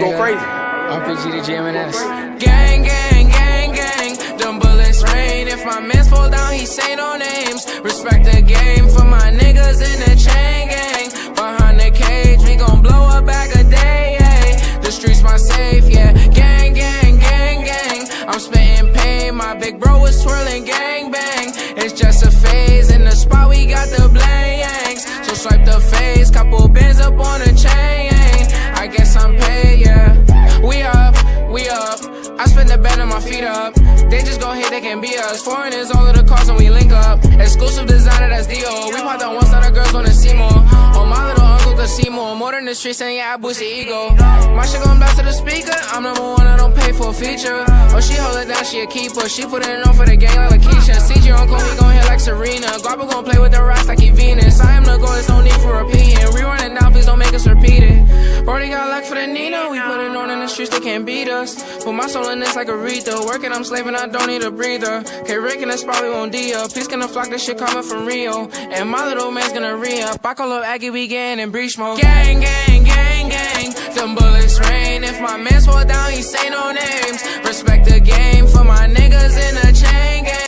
Go crazy. RPG to GMNS. Gang, gang, gang, gang. Them bullets rain. If my mans fall down, he say no names. Respect the game for my niggas in the chain gang. Behind the cage, we gon' blow a bag a day. Ay. The streets my safe, yeah. Gang, gang, gang, gang. I'm spitting pain. My big bro was twirling gang bang. It's just a phase. In the spot, we got the blanks. So swipe the face. Couple bands up on the chain. I guess I'm paid, yeah. We up. I spend the bed on my feet up. They just gon' hate, they can be us. Foreign is all of the cars when we link up. Exclusive designer, that's Dio. We pop that once, now the girls wanna see more. Oh, my little uncle could see more. More than the streets, and yeah, I boost the ego. My shit gon' blast to the speaker. I'm number one, I don't pay for a feature. Oh, she hold it down, she a keeper. She put it on for the gang like Lakeisha. CG uncle, he gon' hit like Serena. Guapa gon' play with the rocks like he Venus. I am the goal, there's no need for repeating. We running down, please don't make us repeat it. Brody got luck for the Nina. We put it on in the streets, they can't beat us. Put my soul in this like Aretha. Working, I'm slaving, I don't need a breather. K-Rick and that's probably won't D-up. Please gonna flock this shit coming from Rio. And my little man's gonna re-up. I call up Aggie, we getting in breach mode. Gang, gang, gang, gang. Them bullets rain. If my mans fall down, he say no names. Respect the game for my niggas in the